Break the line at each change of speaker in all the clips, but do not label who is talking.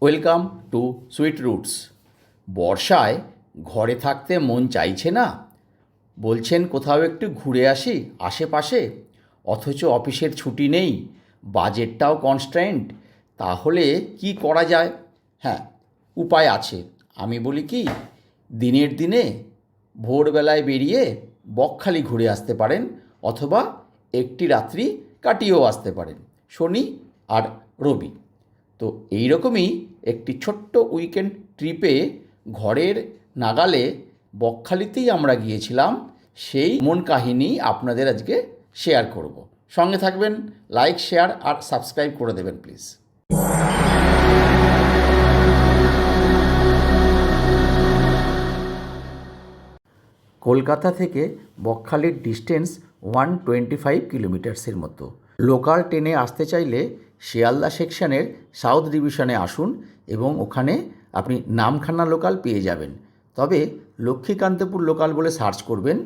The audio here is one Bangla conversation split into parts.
Welcome to sweet roots. বর্ষায় ঘরে থাকতে মন চাইছে না, বলছেন কোথাও একটু ঘুরে আসি আশেপাশে, অথচ অফিসের ছুটি নেই, বাজেটটাও কনস্ট্রেন্ট। তাহলে কি করা যায়? হ্যাঁ, উপায় আছে। আমি বলি কি, দিনের দিনে ভোরবেলায় বেরিয়ে বকখালি ঘুরে আসতে পারেন, অথবা একটি রাত্রি কাটিয়েও আসতে পারেন, শনি আর রবি। তো এই রকমই একটি ছোট্ট উইকেন্ড ট্রিপে ঘরের নাগালে বকখালিতেই আমরা গিয়েছিলাম। সেই মন কাহিনী আপনাদের আজকে শেয়ার করব। সঙ্গে থাকবেন, লাইক, শেয়ার আর সাবস্ক্রাইব করে দেবেন প্লিজ। কলকাতা থেকে বকখালির ডিস্টেন্স 125 কিলোমিটার্সের মতো। লোকাল ট্রেনে আসতে চাইলে শিয়ালদা সেকশনের সাউথ ডিভিশনে আসুন এবং ওখানে আপনি নামখানা লোকাল পেয়ে যাবেন। তবে লক্ষ্মীকান্তপুর লোকাল বলে সার্চ করবেন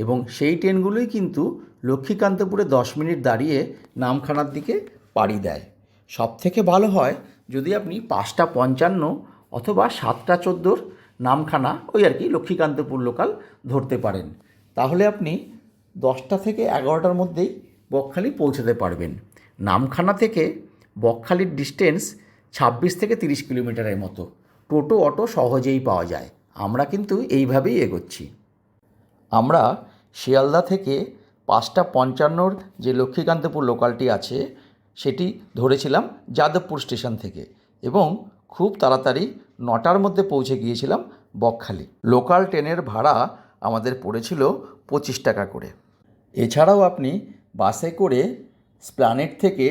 এবং সেই ট্রেনগুলোই কিন্তু লক্ষ্মীকান্তপুরে 10 মিনিট দাঁড়িয়ে নামখানার দিকে পাড়ি দেয়। সবথেকে ভালো হয় যদি আপনি 5:55 অথবা 7:14 নামখানা, ওই আর কি লক্ষ্মীকান্তপুর লোকাল ধরতে পারেন। তাহলে আপনি 10টা থেকে 11টার মধ্যেই বকখালি পৌঁছাতে পারবেন। নামখানা থেকে বকখালির ডিস্টেন্স 26 থেকে 30 কিলোমিটারের মতো। টোটো অটো সহজেই পাওয়া যায়। আমরা কিন্তু এইভাবেই এগোচ্ছি। আমরা শিয়ালদা থেকে 5:55 যে লক্ষ্মীকান্তপুর লোকালটি আছে সেটি ধরেছিলাম যাদবপুর স্টেশন থেকে এবং খুব তাড়াতাড়ি 9টার মধ্যে পৌঁছে গিয়েছিলাম বকখালি। লোকাল ট্রেনের ভাড়া আমাদের পড়েছিল 25 টাকা করে। এছাড়াও আপনি বাসে করে স্প্ল্যানেড থেকে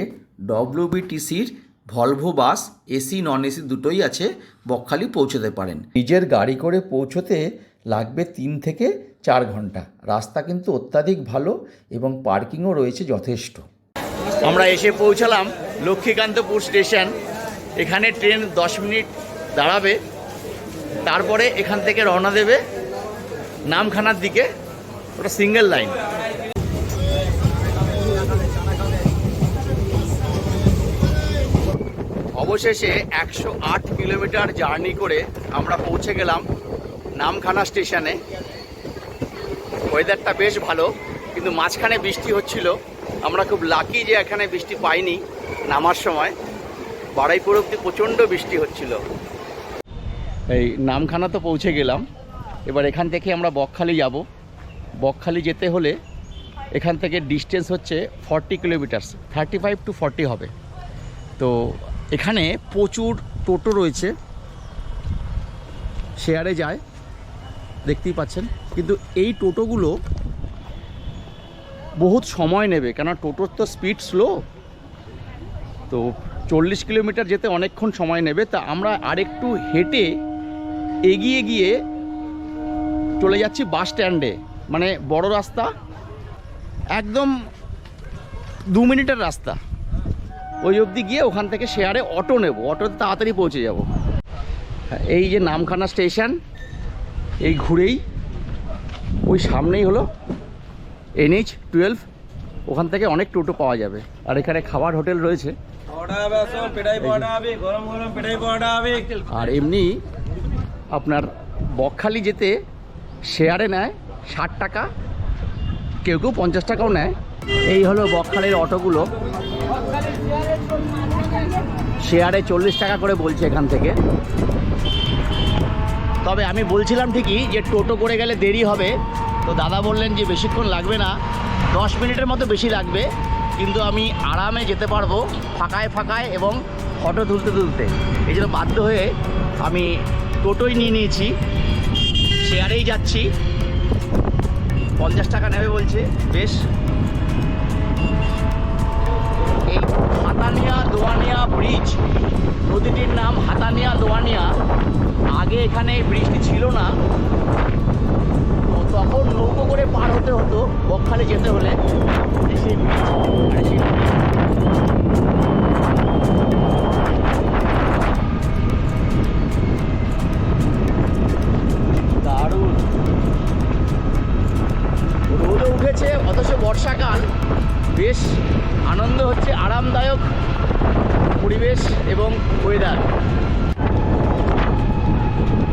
ডব্লিউবিটিসির Volvo bus, AC non AC দুটোই আছে, বকখালি পৌঁছতে পারেন। নিজের গাড়ি করে পৌঁছতে লাগবে 3 থেকে 4 ঘন্টা। রাস্তা কিন্তু অত্যাধিক ভালো এবং পার্কিংও রয়েছে যথেষ্ট। আমরা এসে পৌঁছালাম লক্ষ্মীকান্তপুর স্টেশন। এখানে ট্রেন 10 মিনিট দাঁড়াবে, তারপরে এখান থেকে রওনা দেবে নামখানার দিকে। ওটা সিঙ্গেল লাইন। অবশেষে 108 কিলোমিটার জার্নি করে আমরা পৌঁছে গেলাম নামখানা স্টেশনে। ওয়েদারটা বেশ ভালো, কিন্তু মাঝখানে বৃষ্টি হচ্ছিল। আমরা খুব লাকি যে এখানে বৃষ্টি পাইনি। নামার সময় বাড়াইপুর অবধি প্রচণ্ড বৃষ্টি হচ্ছিল। এই নামখানা তো পৌঁছে গেলাম। এবার এখান থেকে আমরা বকখালি যাব। বকখালি যেতে হলে এখান থেকে ডিস্টেন্স হচ্ছে 40 কিলোমিটার্স, 35 to 40 হবে। তো এখানে প্রচুর টোটো রয়েছে, শেয়ারে যায়, দেখতেই পাচ্ছেন। কিন্তু এই টোটোগুলো বহুত সময় নেবে, কেন টোটোর তো স্পিড স্লো। তো 40 কিলোমিটার যেতে অনেকক্ষণ সময় নেবে। তা আমরা আরেকটু হেঁটে এগিয়ে গিয়ে চলে যাচ্ছি বাস স্ট্যান্ডে। মানে বড় রাস্তা, একদম 2 মিনিটের রাস্তা। ওই অবধি গিয়ে ওখান থেকে শেয়ারে অটো নেব, অটোতে তাড়াতাড়ি পৌঁছে যাব। এই যে নামখানা স্টেশন, এই ঘুরেই ওই সামনেই হলো NH-12। ওখান থেকে অনেক টোটো পাওয়া যাবে। আর এখানে খাবার হোটেল রয়েছে। আর এমনি আপনার বকখালি যেতে শেয়ারে নেয় 60 টাকা, কেউ কেউ 50 টাকাও নেয়। এই হলো বকখালির অটোগুলো। শেয়ারে 40 টাকা করে বলছে এখান থেকে। তবে আমি বলছিলাম ঠিকই যে টোটো করে গেলে দেরি হবে। তো দাদা বললেন যে বেশিক্ষণ লাগবে না, 10 মিনিটের মতো বেশি লাগবে, কিন্তু আমি আরামে যেতে পারবো ফাঁকায় ফাঁকায় এবং ফটো তুলতে তুলতে। এই জন্য বাধ্য হয়ে আমি টোটোই নিয়ে নিয়েছি। শেয়ারেই যাচ্ছি, 50 টাকা নেবে বলছে। বেশ। এই হাতানিয়া দোয়ানিয়া ব্রিজ, নদীটির নাম হাতানিয়া দোয়ানিয়া। আগে এখানে ব্রিজটি ছিল না, তো তখন নৌকো করে পার হতে হতো বকখালি যেতে হলে। দারুণ রোদও উঠেছে, অথচ বর্ষাকাল। বেশ আনন্দ হচ্ছে, আরামদায়ক পরিবেশ এবং ওয়েদার।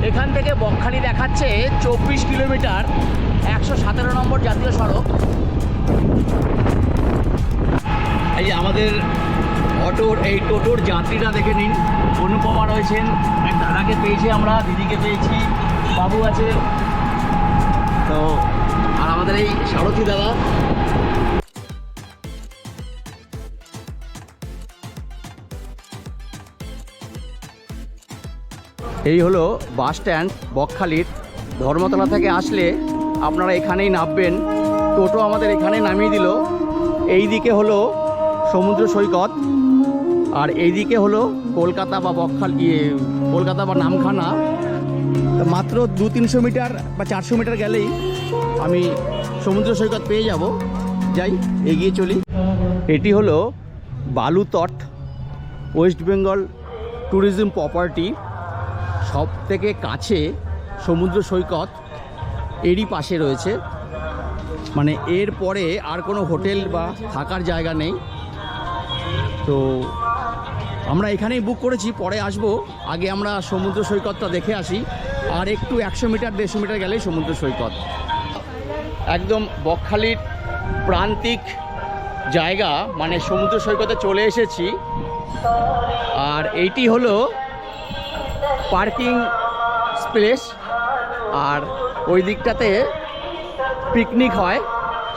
এখান থেকে বকখালি দেখাচ্ছে 24 কিলোমিটার, 117 নম্বর জাতীয় সড়ক। এই যে আমাদের এই টোটোর যাত্রীরা দেখে নিন, অনুপমা রয়েছেন, এক দাদাকে পেয়েছি আমরা, দিদিকে পেয়েছি, বাবু আছে, তো আর আমাদের এই সারথী দাদা। এই হলো বাস স্ট্যান্ড বকখালির। ধর্মতলা থেকে আসলে আপনারা এখানেই নামবেন, টোটো আমাদের এখানে নামিয়ে দিল। এই দিকে হলো সমুদ্র সৈকত, আর এই দিকে হলো কলকাতা বা বকখালি, কলকাতা বা নামখানা। মাত্র 200-300 মিটার বা 400 মিটার গেলেই আমি সমুদ্র সৈকত পেয়ে যাব। যাই, এগিয়ে চলি। এটি হলো বালুতট, ওয়েস্ট বেঙ্গল ট্যুরিজম প্রপার্টি। সব থেকে কাছে সমুদ্র সৈকত এরই পাশে রয়েছে, মানে এর পরে আর কোনো হোটেল বা থাকার জায়গা নেই। তো আমরা এখানেই বুক করেছি, পরে আসবো। আগে আমরা সমুদ্র সৈকতটা দেখে আসি, আর একটু 100 মিটার 150 মিটার গেলেই সমুদ্র সৈকত। একদম বকখালির প্রান্তিক জায়গা, মানে সমুদ্র সৈকতে চলে এসেছি। আর এইটি হলো পার্কিং স্পেস, আর ওই দিকটাতে পিকনিক হয়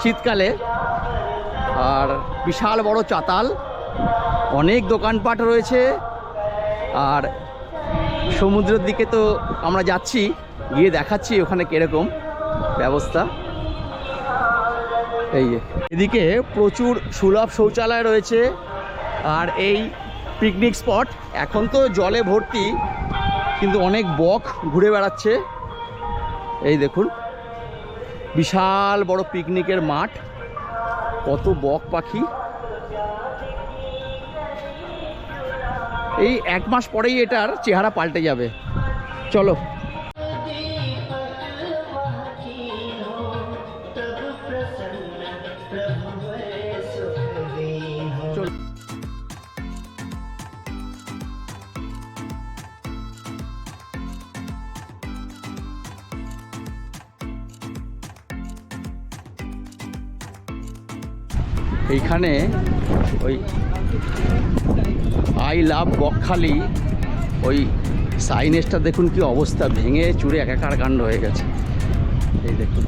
শীতকালে। আর বিশাল বড় চাতাল, অনেক দোকানপাট রয়েছে। আর সমুদ্রের দিকে তো আমরা যাচ্ছি, গিয়ে দেখাচ্ছি ওখানে কীরকম ব্যবস্থা। এই যে এদিকে প্রচুর সুলভ শৌচালয় রয়েছে, আর এই পিকনিক স্পট। এখন তো জলে ভর্তি, কিন্তু অনেক বক ঘুরে বেড়াচ্ছে। এই দেখুন, বিশাল বড় পিকনিকের মাঠ, কত বক পাখি। এই 1 মাস পরেই এটার চেহারা পাল্টে যাবে। চলো। এইখানে ওই আই লাভ বকখালি ওই সাইনেজটা দেখুন কি অবস্থা, ভেঙে চুরে একাকার কাণ্ড হয়ে গেছে। এই দেখুন,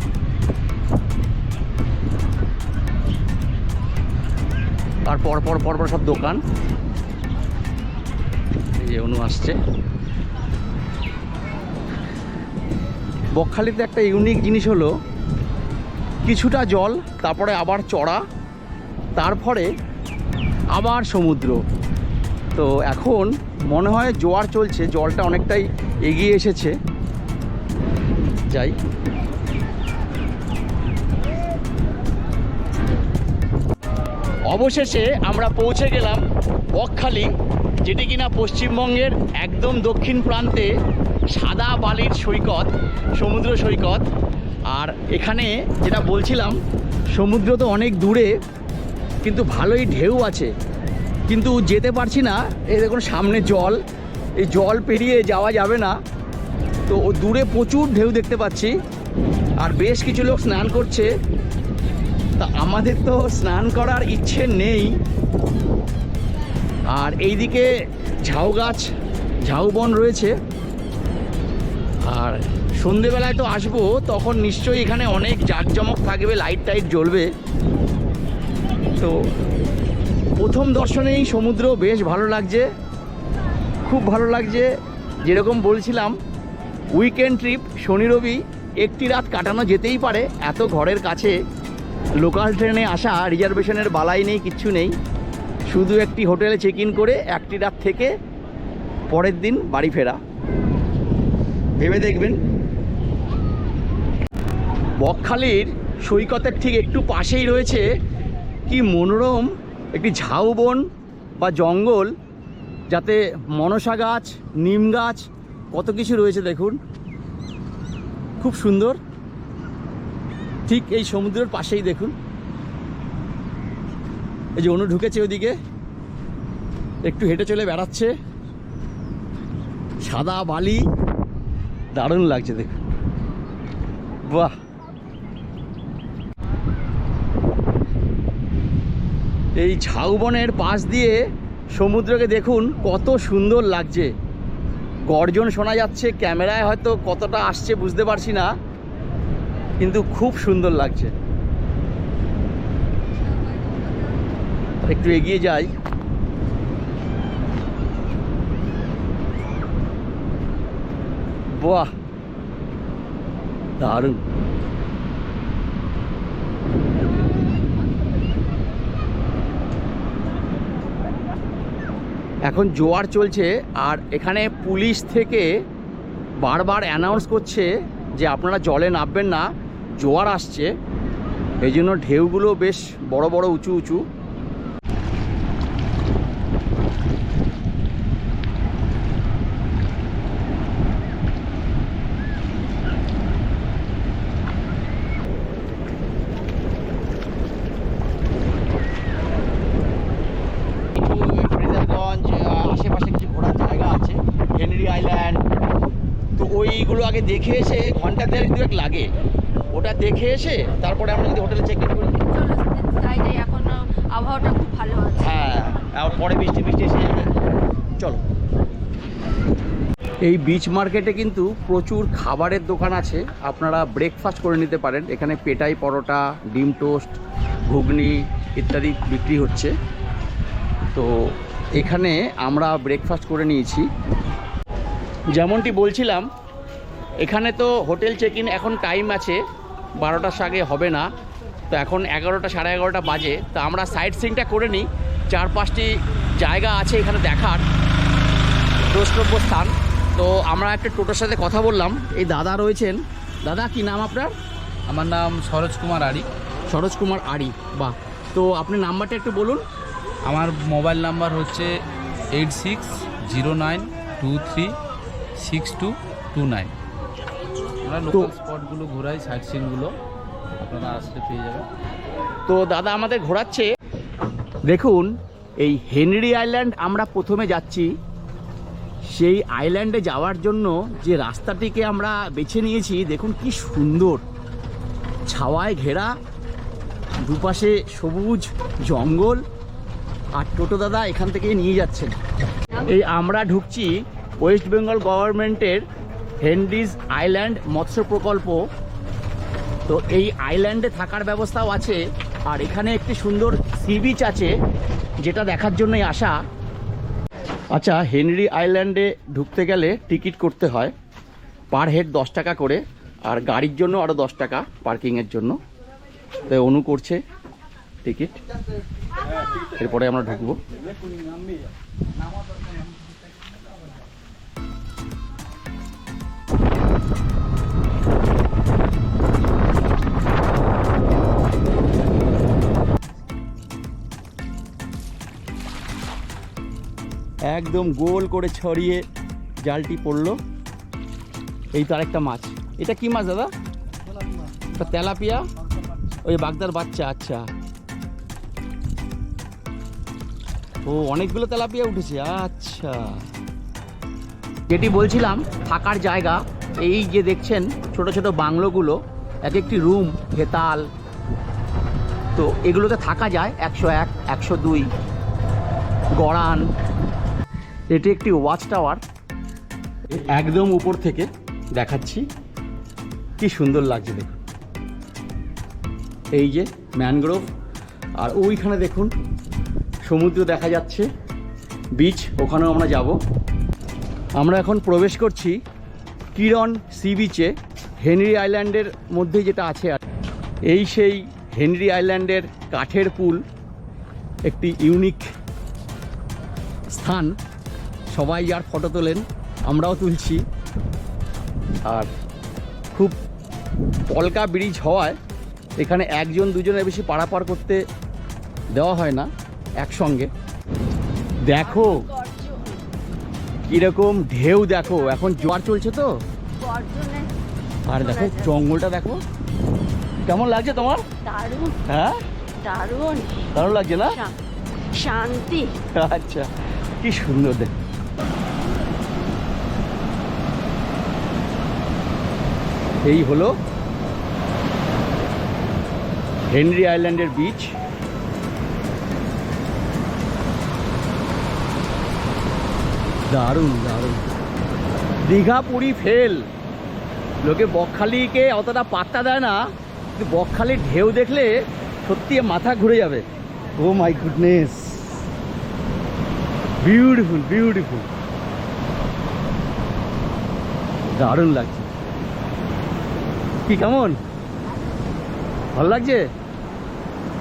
আর পরপর সব দোকান। এই যে অনু আসছে। বকখালিতে একটা ইউনিক জিনিস হলো, কিছুটা জল, তারপরে আবার চড়া, তারপরে আবার সমুদ্র। তো এখন মনে হয় জোয়ার চলছে, জলটা অনেকটাই এগিয়ে এসেছে। যাই, অবশেষে আমরা পৌঁছে গেলাম বকখালি, যেটি কিনা পশ্চিমবঙ্গের একদম দক্ষিণ প্রান্তে সাদা বালির সৈকত, সমুদ্র সৈকত। আর এখানে যেটা বলছিলাম, সমুদ্র তো অনেক দূরে, কিন্তু ভালোই ঢেউ আছে, কিন্তু যেতে পারছি না। এই দেখুন সামনে জল, এই জল পেরিয়ে যাওয়া যাবে না। তো দূরে প্রচুর ঢেউ দেখতে পাচ্ছি, আর বেশ কিছু লোক স্নান করছে। তা আমাদের তো স্নান করার ইচ্ছে নেই। আর এইদিকে ঝাউ গাছ, ঝাউবন রয়েছে। আর সন্ধেবেলায় তো আসবো, তখন নিশ্চয়ই এখানে অনেক জাঁকজমক থাকবে, লাইট টাইট জ্বলবে। তো প্রথম দর্শনেই সমুদ্র বেশ ভালো লাগছে, খুব ভালো লাগছে। যেরকম বলছিলাম, উইকেন্ড ট্রিপ, শনি রবি একটি রাত কাটানো যেতেই পারে। এত ঘরের কাছে লোকাল ট্রেনে আসা, রিজার্ভেশনের বালাই নেই, কিচ্ছু নেই। শুধু একটি হোটেলে চেক ইন করে একটি রাত থেকে পরের দিন বাড়ি ফেরা। ভেবে দেখবেন। বকখালির সৈকতের ঠিক একটু পাশেই রয়েছে কি মনোরম একটি ঝাউবন বা জঙ্গল, যাতে মনসা গাছ, নিম গাছ, কত কিছু রয়েছে দেখুন, খুব সুন্দর। ঠিক এই সমুদ্রের পাশেই দেখুন, এই যে অনু ঢুকেছে ওইদিকে, একটু হেঁটে চলে বেড়াচ্ছে। সাদা বালি, দারুণ লাগছে দেখুন, বাহ। এই ঝাউবনের পাশ দিয়ে সমুদ্রকে দেখুন কত সুন্দর লাগছে, গর্জন শোনা যাচ্ছে, ক্যামেরায় হয়তো কতটা আসছে বুঝতে পারছি না, কিন্তু খুব সুন্দর লাগছে। একটু এগিয়ে যাই, বাহ দারুণ। এখন জোয়ার চলছে আর এখানে পুলিশ থেকে বারবার অ্যানাউন্স করছে যে আপনারা জলে নামবেন না, জোয়ার আসছে, এই জন্য ঢেউগুলো বেশ বড় বড় উঁচু উঁচু। আশেপাশে কিছু ঘোরার জায়গা আছে, হেনরি আইল্যান্ড, তো ওইগুলো আগে দেখে এসে ঘন্টা দেড়েক দুয়েক লাগে, ওটা দেখে এসে তারপরে আমরা যদি হোটেলে চেক ইন করি।
এখন আবহাওয়াটা খুব ভালো আছে।
হ্যাঁ, আর পরে বৃষ্টি এসে যাবে। চলো। এই বিচ মার্কেটে কিন্তু প্রচুর খাবারের দোকান আছে, আপনারা ব্রেকফাস্ট করে নিতে পারেন। এখানে পেটাই পরোটা, ডিম টোস্ট, ঘুগনি ইত্যাদি বিক্রি হচ্ছে। তো এখানে আমরা ব্রেকফাস্ট করে নিয়েছি। যেমনটি বলছিলাম, এখানে তো হোটেল চেক ইন এখন টাইম আছে, 12টার আগে হবে না, তো এখন 11টা সাড়ে 11টা বাজে। তো আমরা সাইট সিইংটা করে নিই, 4-5টি জায়গা আছে এখানে দেখার দ্রষ্টব্য স্থান। তো আমরা একটা টোটোর সাথে কথা বললাম, এই দাদা রয়েছেন। দাদা কি নাম আপনার?
আমার নাম সরোজ কুমার আড়ি।
সরোজ কুমার আড়ি, বাহ। তো আপনি নাম্বারটা একটু বলুন।
আমার মোবাইল নাম্বার হচ্ছে 8609236229। আমরা লোকাল স্পটগুলো ঘোরাই, সাইট সিনগুলো আপনারা আসলে পেয়ে যাবেন।
তো দাদা আমাদের ঘোরাচ্ছে। দেখুন, এই হেনরি আইল্যান্ড আমরা প্রথমে যাচ্ছি। সেই আইল্যান্ডে যাওয়ার জন্য যে রাস্তাটিকে আমরা বেছে নিয়েছি, দেখুন কি সুন্দর, ছাওয়ায় ঘেরা, দুপাশে সবুজ জঙ্গল, আর টোটো দাদা এখান থেকে নিয়ে যাচ্ছেন। এই আমরা ঢুকছি ওয়েস্ট বেঙ্গল গভর্নমেন্টের হেনরিজ আইল্যান্ড মৎস্য প্রকল্প। তো এই আইল্যান্ডে থাকার ব্যবস্থাও আছে, আর এখানে একটি সুন্দর সি বিচ আছে, যেটা দেখার জন্যই আসা। আচ্ছা, হেনরি আইল্যান্ডে ঢুকতে গেলে টিকিট করতে হয়, পার হেড 10 টাকা করে, আর গাড়ির জন্য আরও 10 টাকা পার্কিংয়ের জন্য। তাই অনু করছে টিকিট, এরপরে আমরা ঢুকবো। একদম গোল করে ছড়িয়ে জালটি পড়লো। এই তো আরেকটা মাছ। এটা কি মাছ দাদা? তেলাপিয়া, ওই বাগদার বাচ্চা। আচ্ছা, ও অনেকগুলো তেলাপিয়া উঠেছে। আচ্ছা, যেটি বলছিলাম থাকার জায়গা, এই যে দেখছেন ছোট ছোট বাংলোগুলো, এক একটি রুম, হেতাল, তো এগুলোতে থাকা যায়। 101, 102 গড়ান। এটি একটি ওয়াচ টাওয়ার, একদম উপর থেকে দেখাচ্ছি, কি সুন্দর লাগছে দেখুন। এই যে ম্যানগ্রোভ, আর ওইখানে দেখুন সমুদ্র দেখা যাচ্ছে, বিচ, ওখানেও আমরা যাব। আমরা এখন প্রবেশ করছি কিরণ সি বিচে, হেনরি আইল্যান্ডের মধ্যেই যেটা আছে। আর এই সেই হেনরি আইল্যান্ডের কাঠের পুল, একটি ইউনিক স্থান। সবাই আর ফটো তোলেন, আমরাও তুলছি। আর খুব পলকা ব্রিজ হওয়ায় এখানে একজন দুজনের বেশি পারাপার করতে দেওয়া হয় না একসঙ্গে। দেখো কীরকম ঢেউ, দেখো এখন জোয়ার চলছে তো, আর দেখো জঙ্গলটা দেখো কেমন লাগছে তোমার?
দারুণ।
হ্যাঁ,
দারুণ
দারুণ লাগছে না?
শান্তি।
আচ্ছা, কি সুন্দর দেখ। এই হলো হেনরি আইল্যান্ডের বিচ। দারুণ দারুণ। দীঘা পুরী ফেল, লোকে বকখালিকে অতটা পাত্তা দেয় না, কিন্তু বকখালির ঢেউ দেখলে সত্যি মাথা ঘুরে যাবে। ও মাই গুডনেস, বিউটিফুল বিউটিফুল, দারুণ লাগছে। কি কেমন ভালো লাগছে?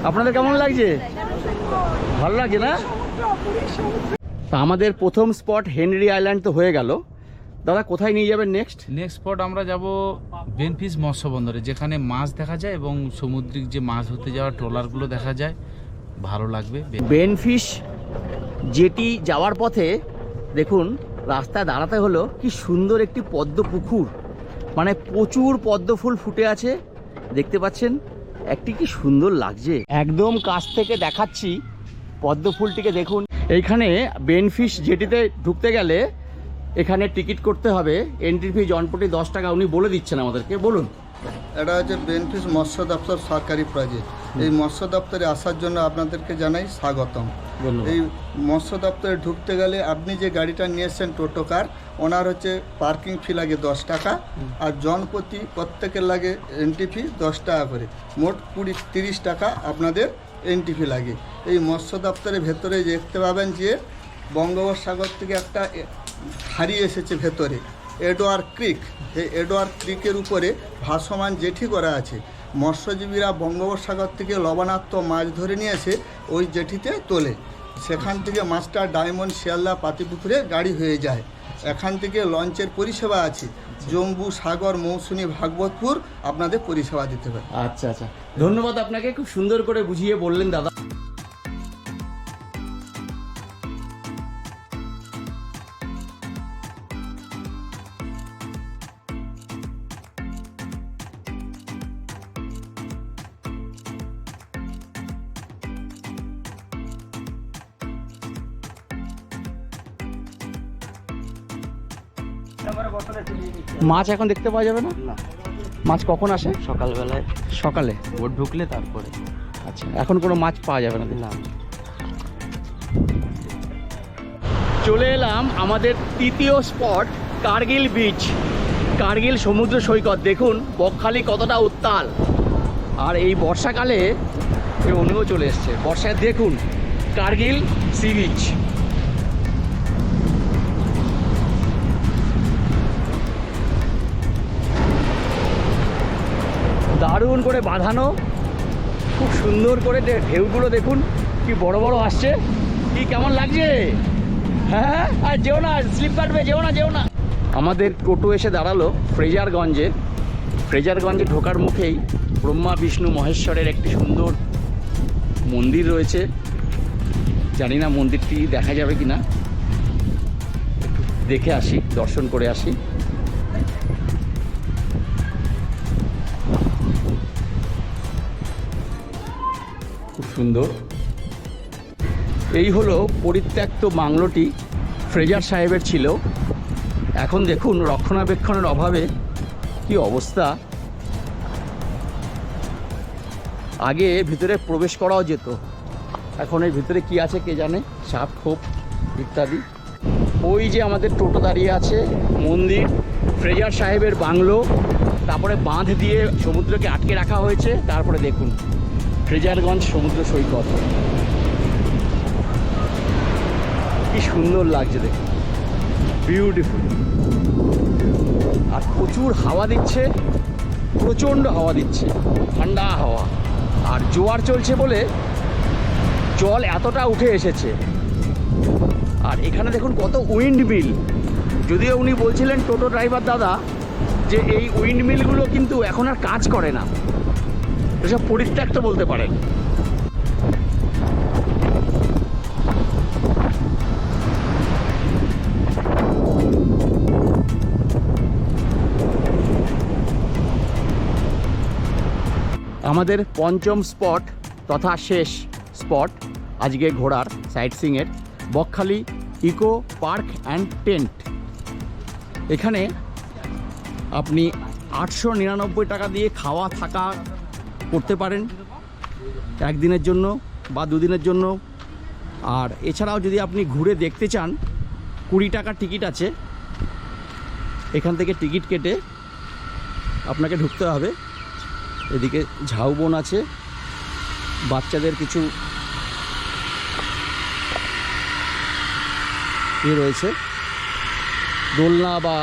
আপনাদের কেমন লাগছে? ভালো লাগছে না? তা আমাদের প্রথম স্পট হেনরি আইল্যান্ড তো হয়ে গেল। দাদা কোথায় নিয়ে যাবেন নেক্সট?
নেক্সট স্পট আমরা যাব বেনফিস মৎস্য বন্দরে, যেখানে মাছ দেখা যায় এবং সামুদ্রিক যে মাছ ধরতে যাওয়ার ট্রলারগুলো দেখা যায়, ভালো লাগবে।
বেনফিশ জেটি যাওয়ার পথে দেখুন রাস্তায় দাঁড়াতে হলো, কি সুন্দর একটি পদ্ম পুকুর, মানে প্রচুর পদ্ম ফুল ফুটে আছে দেখতে পাচ্ছেন, একটি কি সুন্দর লাগছে। একদম কাছ থেকে দেখাচ্ছি পদ্ম ফুলটিকে দেখুন। এইখানে বেনফিশ জেটিতে ঢুকতে গেলে এখানে টিকিট করতে হবে, এন্ট্রি ফি জনপ্রতি 10 টাকা। উনি বলে দিচ্ছেন আমাদেরকে, বলুন।
এটা হচ্ছে বেনফিস মৎস্য দপ্তর সরকারি প্রজেক্ট। এই মৎস্য দপ্তরে আসার জন্য আপনাদেরকে জানাই স্বাগতম। এই মৎস্য দপ্তরে ঢুকতে গেলে আপনি যে গাড়িটা নিয়ে এসছেন টোটোকার, ওনার হচ্ছে পার্কিং ফি লাগে 10 টাকা, আর জনপ্রতি প্রত্যেকের লাগে এন্ট্রি ফি 10 টাকা করে, মোট 30 টাকা আপনাদের এন্ট্রি ফি লাগে। এই মৎস্য দপ্তরের ভেতরে দেখতে পাবেন যে বঙ্গোপসাগর থেকে একটা খাড়ি এসেছে ভেতরে, এডওয়ার্ড ক্রিক। এই এডওয়ার্ড ক্রিকের উপরে ভাসমান জেটি করা আছে। মৎস্যজীবীরা বঙ্গোপসাগর থেকে লবণাক্ত মাছ ধরে নিয়ে এসে ওই জেটিতে তোলে। সেখান থেকে মাছটা ডায়মন্ড, শিয়ালদা, পাতিপুকুরে গাড়ি হয়ে যায়। এখান থেকে লঞ্চের পরিষেবা আছে, জম্বু, সাগর, মৌসুমী, ভাগবতপুর আপনাদের পরিষেবা দিতে পারে।
আচ্ছা আচ্ছা, ধন্যবাদ আপনাকে, খুব সুন্দর করে বুঝিয়ে বললেন দাদা। মাছ এখন দেখতে পাওয়া যাবে না? মাছ কখন আসে?
সকালবেলায়
সকালে
ভোট ঢুকলে তারপরে।
আচ্ছা, এখন কোনো মাছ পাওয়া যাবে না?
না,
চলে এলাম আমাদের তৃতীয় স্পট কার্গিল বিচ, কার্গিল সমুদ্র সৈকত। দেখুন বকখালি কতটা উত্তাল, আর এই বর্ষাকালে উনিও চলে এসছে। বর্ষায় দেখুন কার্গিল সি বিচ। দারুণ করে বাঁধানো, খুব সুন্দর করে ঢেউগুলো দেখুন কি বড় বড় আসছে। কি কেমন লাগছে? হ্যাঁ, আর যেও না, স্লিপ কাটবে, যেও না যেও না। আমাদের টোটো এসে দাঁড়ালো ফ্রেজারগঞ্জে। ফ্রেজারগঞ্জে ঢোকার মুখেই ব্রহ্মা বিষ্ণু মহেশ্বরের একটি সুন্দর মন্দির রয়েছে। জানি না মন্দিরটি দেখা যাবে কি না, দেখে আসি, দর্শন করে আসি। খুব সুন্দর। এই হলো পরিত্যক্ত বাংলোটি, ফ্রেজার সাহেবের ছিল। এখন দেখুন রক্ষণাবেক্ষণের অভাবে কি অবস্থা। আগে ভিতরে প্রবেশ করাও যেত, এখন এর ভিতরে কি আছে কে জানে, সাপ খোপ ইত্যাদি। ওই যে আমাদের টোটো দাঁড়িয়ে আছে, মন্দির, ফ্রেজার সাহেবের বাংলো, তারপরে বাঁধ দিয়ে সমুদ্রকে আটকে রাখা হয়েছে। তারপরে দেখুন ফ্রেজারগঞ্জ সমুদ্র সৈকত, কি সুন্দর লাগছে দেখুন, বিউটিফুল। আর প্রচুর হাওয়া দিচ্ছে, প্রচণ্ড হাওয়া দিচ্ছে, ঠান্ডা হাওয়া। আর জোয়ার চলছে বলে জল এতটা উঠে এসেছে। আর এখানে দেখুন কত উইন্ড মিল। যদিও উনি বলছিলেন টোটো ড্রাইভার দাদা যে এই উইন্ড মিলগুলো কিন্তু এখন আর কাজ করে না, এসব পরিত্যক্ত বলতে পারেন। আমাদের পঞ্চম স্পট তথা শেষ স্পট আজকে ঘোরার সাইট সিংয়ের, Bakkhali eco park and tent. এখানে আপনি
899 টাকা দিয়ে খাওয়া থাকা করতে পারেন একদিনের জন্য বা দুদিনের জন্য। আর এছাড়াও যদি আপনি ঘুরে দেখতে চান 20 টাকার টিকিট আছে, এখান থেকে টিকিট কেটে আপনাকে ঢুকতে হবে। এদিকে ঝাউবন আছে, বাচ্চাদের কিছু রয়েছে, দোলনা বা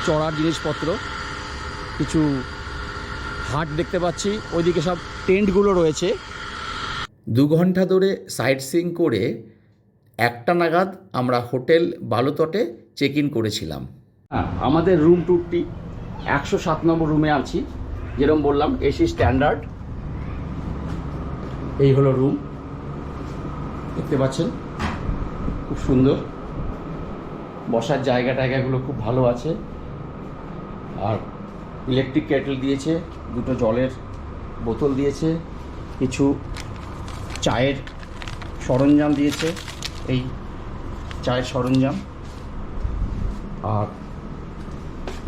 চড়ার জিনিসপত্র, কিছু হাট দেখতে পাচ্ছি, ওইদিকে সব টেন্টগুলো রয়েছে।
2 ঘন্টা ধরে সাইট সিইং করে 1টা নাগাদ আমরা হোটেল বালুতটে চেক ইন করেছিলাম।
আমাদের রুম ট্যুরটি 107 নম্বর রুমে আছি, যেরকম বললাম এসি স্ট্যান্ডার্ড। এই হলো রুম, দেখতে পাচ্ছেন খুব সুন্দর, বসার জায়গা টায়গাগুলো খুব ভালো আছে। আর ইলেকট্রিক কেটল দিয়েছে, 2টো জলের বোতল দিয়েছে, কিছু চায়ের সরঞ্জাম দিয়েছে, এই চায়ের সরঞ্জাম। আর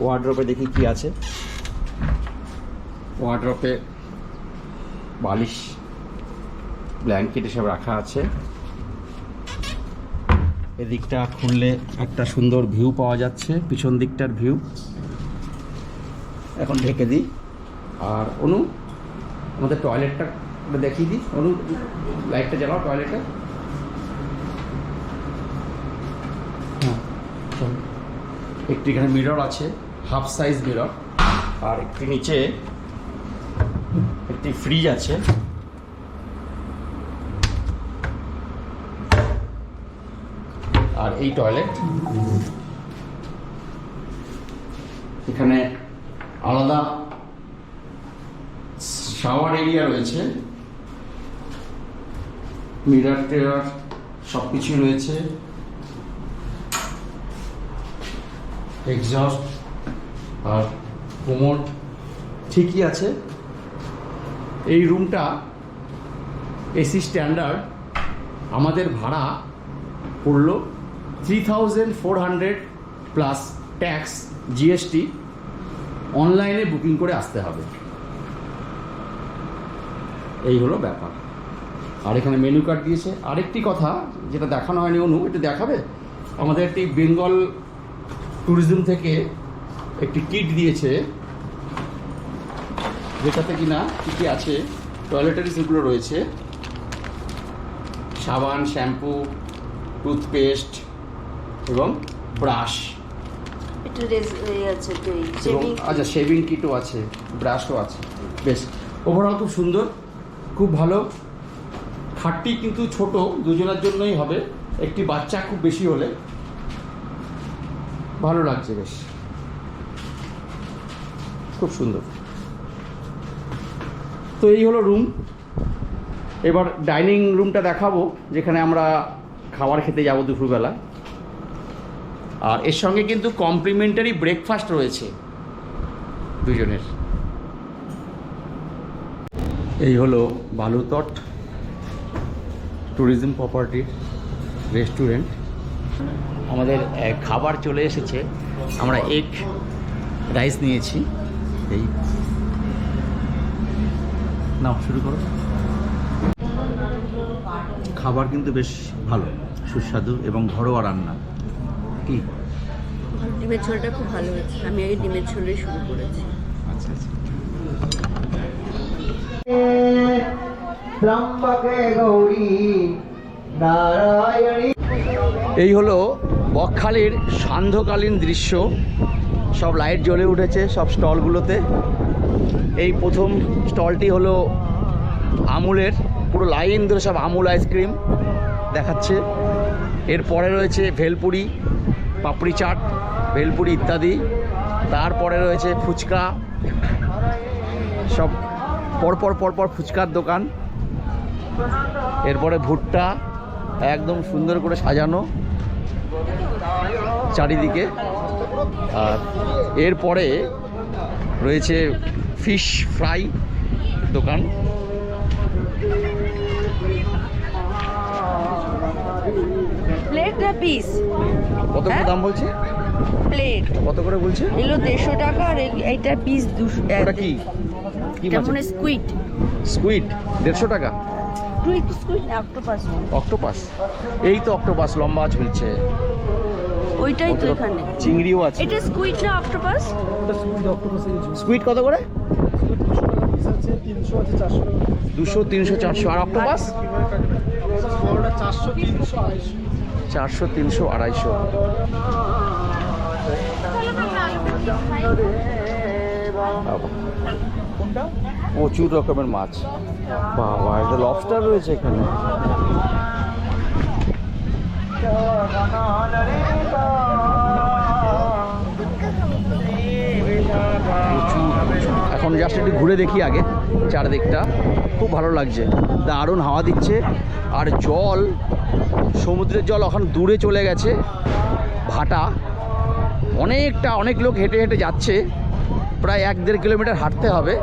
ওয়ার্ড্রপে দেখি কি আছে, ওয়ার্ড্রপে বালিশ, ব্ল্যাঙ্কেট এসব রাখা আছে। এদিকটা খুললে একটা সুন্দর ভিউ পাওয়া যাচ্ছে, পিছন দিকটার ভিউ। এখন ঢেকে দিই। আর অনু, আমাদের টয়লেটটা দেখিয়ে দিই। অনু, লাইটটা জ্বালাও টয়লেটে। হ্যাঁ, একটি এখানে মিরর আছে, হাফ সাইজ মিরর। আর একটি নিচে একটি ফ্রিজ আছে। আর এই টয়লেট, এখানে আলাদা শাওয়ার এরিয়া রয়েছে, মিরর টেরর সব কিছুই রয়েছে, এক্সস্ট আর কোমোড ঠিকই আছে। এই রুমটা এসি স্ট্যান্ডার্ড, আমাদের ভাড়া পড়লো 3400 প্লাস ট্যাক্স জিএসটি। অনলাইনে বুকিং করে আসতে হবে, এই হলো ব্যাপার। আর এখানে মেনু কার্ড দিয়েছে। আরেকটি কথা যেটা দেখানো হয়নি, অনু একটু দেখাবে, আমাদের একটি বেঙ্গল ট্যুরিজম থেকে একটি কিট দিয়েছে, যেটাতে কিনা কী কী আছে, টয়লেটারিজগুলো রয়েছে, সাবান, শ্যাম্পু, টুথপেস্ট এবং ব্রাশ, এবং আচ্ছা শেভিং কিটও আছে, ব্রাশও আছে। বেশ, ওভারঅল খুব সুন্দর, খুব ভালো। খাটটি কিন্তু ছোট, দুজনের জন্যই হবে, একটি বাচ্চা খুব বেশি হলে ভালো লাগছে, বেশ খুব সুন্দর। তো এই হলো রুম। এবার ডাইনিং রুমটা দেখাবো, যেখানে আমরা খাবার খেতে যাব দুপুরবেলা। আর এর সঙ্গে কিন্তু কমপ্লিমেন্টারি ব্রেকফাস্ট রয়েছে দুজনের। এই হলো বালুতট ট্যুরিজম প্রপার্টির রেস্টুরেন্ট। আমাদের খাবার চলে এসেছে, আমরা এগ রাইস নিয়েছি। এই নাও, শুরু করো। খাবার কিন্তু বেশ ভালো, সুস্বাদু এবং ঘরোয়া রান্না। কি
ডিমের ঝোলটা খুব ভালো হয়েছে, আমি আগে ডিমের ঝোলে শুরু করেছি।
আচ্ছা আচ্ছা। এই হলো বকখালির সান্ধ্যকালীন দৃশ্য, সব লাইট জ্বলে উঠেছে সব স্টলগুলোতে। এই প্রথম স্টলটি হলো আমুলের, পুরো লাইন ধরে সব আমুল আইসক্রিম দেখাচ্ছে। এরপরে রয়েছে ভেলপুরি, পাপড়ি চাট, ভেলপুরি ইত্যাদি। তারপরে রয়েছে ফুচকা, সব পরপর পরপর ফুচকার দোকান। এরপরে ভুট্টা, একদম সুন্দর করে সাজানো চারিদিকে। আর এরপরে রয়েছে ফিশ ফ্রাই দোকান।
প্লেট না পিস?
কত দাম বলছে?
প্লেট
কত করে বলছে?
এগুলো 150 টাকা, আর এইটা পিস 200
ওটা কি কি
এটা
মাছ?
মনে স্কুইড।
স্কুইড 150 টাকা।
স্কুইড না অক্টোপাস?
অক্টোপাস, এই তো অক্টোপাস লম্বা ঝুলছে।
ওইটাই তো এখানে।
চিংড়িও আছে।
এটা স্কুইড না অক্টোপাস?
স্কুইড কত করে? 200, 300, 400। আর অক্টোপাস? 400, 300, 250। প্রচুর রকমের মাছ। বাবা, এটা লবস্টার রয়েছে এখানে। এখন জাস্ট একটু ঘুরে দেখি আগে চারদিকটা। খুব ভালো লাগছে, দারুণ হাওয়া দিচ্ছে। আর জল, সমুদ্রের জল ওখানে দূরে চলে গেছে, ভাটা অনেকটা। অনেক লোক হেঁটে হেঁটে যাচ্ছে, প্রায় 1-1.5 কিলোমিটার হাঁটতে হবে।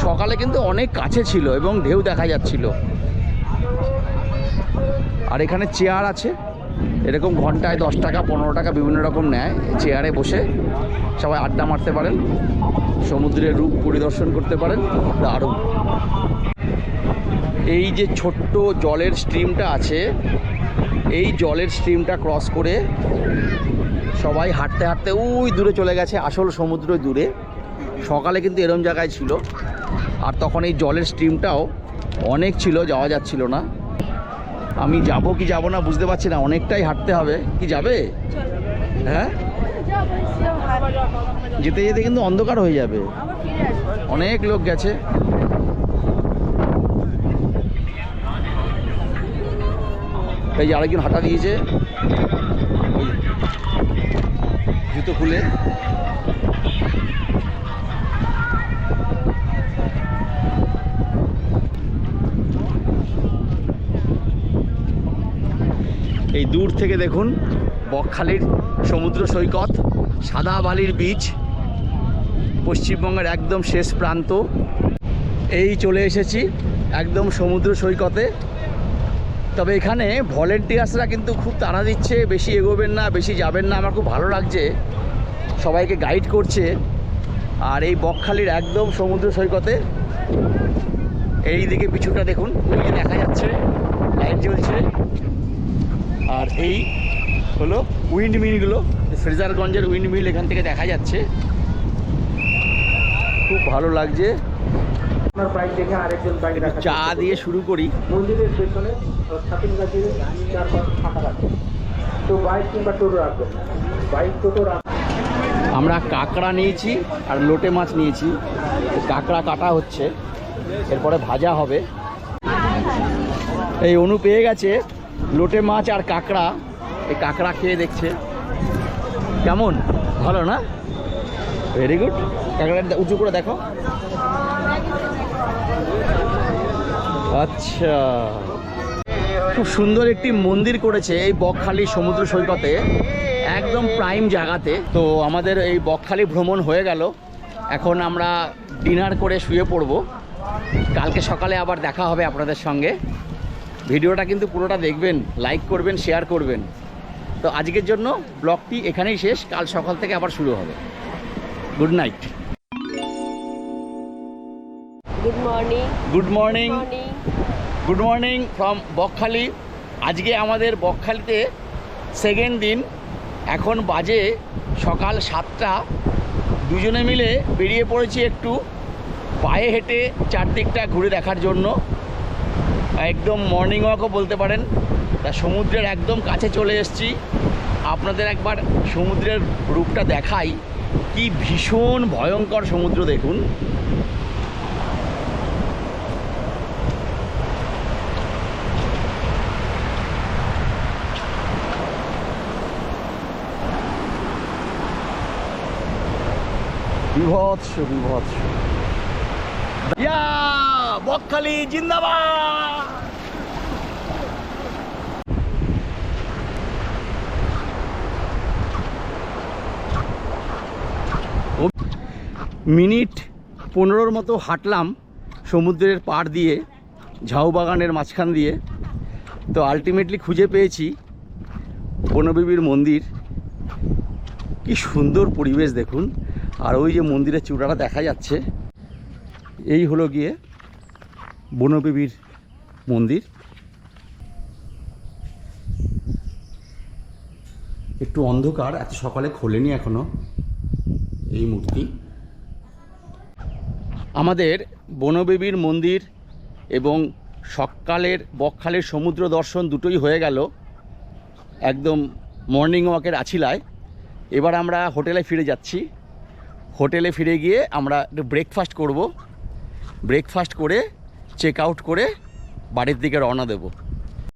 সকালে কিন্তু অনেক কাছে ছিল এবং ঢেউ দেখা যাচ্ছিল। আর এখানে চেয়ার আছে, এরকম ঘন্টায় 10 টাকা 15 টাকা বিভিন্ন রকম নেয়। চেয়ারে বসে সবাই আড্ডা মারতে পারেন, সমুদ্রের রূপ পরিদর্শন করতে পারেন। দারুণ। এই যে ছোট্ট জলের স্ট্রিমটা আছে, এই জলের স্ট্রিমটা ক্রস করে সবাই হাঁটতে হাঁটতে ওই দূরে চলে গেছে, আসল সমুদ্র দূরে। সকালে কিন্তু এরম জায়গায় ছিল, আর তখন এই জলের স্ট্রিমটাও অনেক ছিল, যাওয়া যাচ্ছিল না। আমি যাব কি যাব না বুঝতে পারছি না, অনেকটাই হাঁটতে হবে। কি যাবে? হ্যাঁ, যেতে যেতে কিন্তু অন্ধকার হয়ে যাবে। অনেক লোক গেছে। এই যে আরেকজন হাঁটা দিয়েছে, ওই জুতো খুলে। এই দূর থেকে দেখুন বকখালির সমুদ্র সৈকত, সাদা বালির বিচ, পশ্চিমবঙ্গের একদম শেষ প্রান্ত। এই চলে এসেছি একদম সমুদ্র সৈকতে। তবে এখানে ভলেন্টিয়ার্সরা কিন্তু খুব তাড়া দিচ্ছে, বেশি এগোবেন না, বেশি যাবেন না। আমার খুব ভালো লাগছে, সবাইকে গাইড করছে। আর এই বকখালির একদম সমুদ্র সৈকতে এই দিকে পিছুটা দেখুন, ওই যে দেখা যাচ্ছে লাইট জ্বলছে। আর এই হলো উইন্ড মিলগুলো, ফ্রেজারগঞ্জের উইন্ড মিল এখান থেকে দেখা যাচ্ছে। খুব ভালো লাগছে। চা দিয়ে শুরু করি।
মন্দিরের পেছনে ছাতিম গাছের 4-5 ফাঁকা রাখবেন, তো বাইক কিংবা টোটো রাখবেন, বাইক টোটো রাখবেন।
আমরা কাঁকড়া নিয়েছি আর লোটে মাছ নিয়েছি। কাঁকড়া কাটা হচ্ছে, এরপরে ভাজা হবে। এই অনু পেয়ে গেছে লোটে মাছ আর কাঁকড়া। এই কাঁকড়া খেয়ে দেখছে কেমন, ভালো না? Very good. কাঁকড়াটা উঁচু করে দেখো। আচ্ছা, খুব সুন্দর একটি মন্দির করেছে এই বকখালি সমুদ্র সৈকতে, একদম প্রাইম জায়গাতে। তো আমাদের এই বকখালি ভ্রমণ হয়ে গেল। এখন আমরা ডিনার করে শুয়ে পড়ব। কালকে সকালে আবার দেখা হবে আপনাদের সঙ্গে। ভিডিওটা কিন্তু পুরোটা দেখবেন, লাইক করবেন, শেয়ার করবেন। তো আজকের জন্য ব্লগটি এখানেই শেষ, কাল সকাল থেকে আবার শুরু হবে। Good night.
Good morning.
Good morning. Good morning from Bakkhali. আজকে আমাদের বকখালিতে সেকেন্ড দিন। এখন বাজে সকাল 7টা। দুজনে মিলে বেরিয়ে পড়েছি একটু পায়ে হেঁটে চারদিকটা ঘুরে দেখার জন্য। একদম মর্নিং ওয়াকও বলতে পারেন। তা সমুদ্রের একদম কাছে চলে এসেছি। আপনাদের একবার সমুদ্রের রূপটা দেখাই, কি ভীষণ ভয়ঙ্কর সমুদ্র দেখুন। বিভৎস বিভৎস। ইয়া বকখালি জিন্দাবাদ। মিনিট 15-র মতো হাঁটলাম সমুদ্রের পাড় দিয়ে, ঝাউবাগানের মাঝখান দিয়ে। তো আলটিমেটলি খুঁজে পেয়েছি বনবিবির মন্দির। কি সুন্দর পরিবেশ দেখুন। আর ওই যে মন্দিরের চূড়াটা দেখা যাচ্ছে, এই হলো গিয়ে বনবিবির মন্দির। একটু অন্ধকার, এত সকালে খোলেনি এখনো এই মূর্তি। আমাদের বনবিবির মন্দির এবং সকালের বকখালির সমুদ্র দর্শন দুটোই হয়ে গেল একদম মর্নিং ওয়াকের আছিলায়। এবার আমরা হোটেলে ফিরে যাচ্ছি। হোটেলে ফিরে গিয়ে আমরা একটু ব্রেকফাস্ট করব। ব্রেকফাস্ট করে চেক আউট করে বাড়ির দিকে রওনা দেব।